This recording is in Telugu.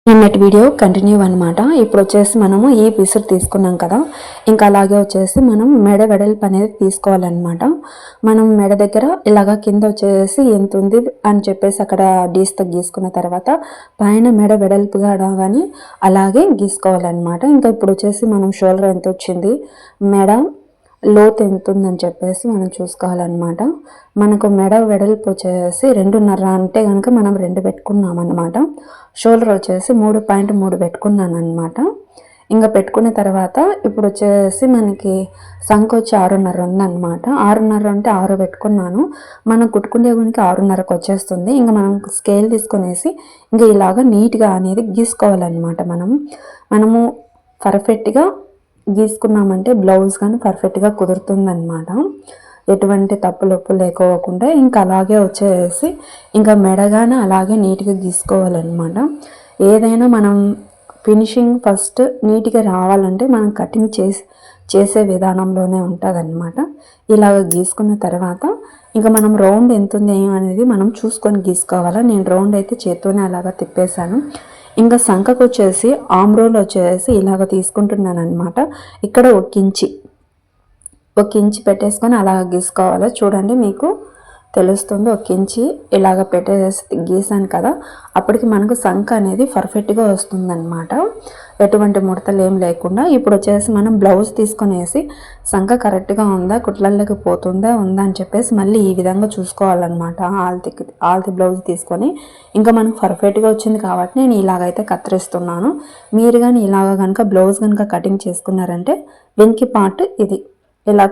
నిన్నటి వీడియో కంటిన్యూ అనమాట. ఇప్పుడు వచ్చేసి మనము ఈ పిసురు తీసుకున్నాం కదా, ఇంకా అలాగే వచ్చేసి మనం మెడ వెడల్పు అనేది తీసుకోవాలన్నమాట. మనం మెడ దగ్గర ఇలాగా కింద వచ్చేసి ఎంత ఉంది అని చెప్పేసి అక్కడ డీస్తో గీసుకున్న తర్వాత పైన మెడ వెడల్పుగా కానీ అలాగే గీసుకోవాలన్నమాట. ఇంకా ఇప్పుడు వచ్చేసి మనం షోల్డర్ ఎంత వచ్చింది, మెడ లోతు ఎంత ఉందని చెప్పేసి మనం చూసుకోవాలన్నమాట. మనకు మెడ వెడల్పు వచ్చేసి 2.5 అంటే కనుక మనం 2 పెట్టుకున్నాం అన్నమాట. షోల్డర్ వచ్చేసి 3.3 పెట్టుకున్నాను అనమాట. ఇంకా పెట్టుకున్న తర్వాత ఇప్పుడు వచ్చేసి మనకి సంఖ వచ్చి 6.5 ఉందన్నమాట. 6.5 అంటే 6 పెట్టుకున్నాను. మనం కుట్టుకునే గునికి 6.5కి వచ్చేస్తుంది. ఇంకా మనం స్కేల్ తీసుకునేసి ఇంకా ఇలాగా నీట్గా అనేది గీసుకోవాలన్నమాట. మనము పర్ఫెక్ట్గా గీసుకున్నామంటే బ్లౌజ్ కానీ పర్ఫెక్ట్గా కుదురుతుందన్నమాట. ఎటువంటి తప్పులొప్పు లేకోకుండా ఇంకా అలాగే వచ్చేసి ఇంకా మెడగానే అలాగే నీట్గా గీసుకోవాలన్నమాట. ఏదైనా మనం ఫినిషింగ్ ఫస్ట్ నీట్గా రావాలంటే మనం కటింగ్ చేసే విధానంలోనే ఉంటుందన్నమాట. ఇలాగ గీసుకున్న తర్వాత ఇంకా మనం రౌండ్ ఎంత ఉంది అనేది మనం చూసుకొని గీసుకోవాలా. నేను రౌండ్ అయితే చేత్తోనే అలాగా తిప్పేశాను. ఇంకా సంఖకు వచ్చేసి ఆమ్రోల్ వచ్చేసి ఇలాగ తీసుకుంటున్నాను అనమాట. ఇక్కడ ఒక ఇంచి పెట్టేసుకొని అలాగ గీసుకోవాలి. చూడండి మీకు తెలుస్తుంది. ఒక ఇంచి ఇలాగ పెట్టేసి గీసాను కదా, అప్పటికి మనకు సంఖ అనేది పర్ఫెక్ట్గా వస్తుందన్నమాట, ఎటువంటి ముడతలు ఏం లేకుండా. ఇప్పుడు వచ్చేసి మనం బ్లౌజ్ తీసుకునేసి సంఖ కరెక్ట్గా ఉందా, కుట్లలోకి పోతుందా ఉందా అని చెప్పేసి మళ్ళీ ఈ విధంగా చూసుకోవాలన్నమాట. ఆల్తి బ్లౌజ్ తీసుకొని ఇంకా మనకు పర్ఫెక్ట్గా వచ్చింది కాబట్టి నేను ఇలాగైతే కత్తిరిస్తున్నాను. మీరు కానీ ఇలాగ కనుక బ్లౌజ్ కనుక కటింగ్ చేసుకున్నారంటే వెనక్కి పార్ట్ ఇది ఇలా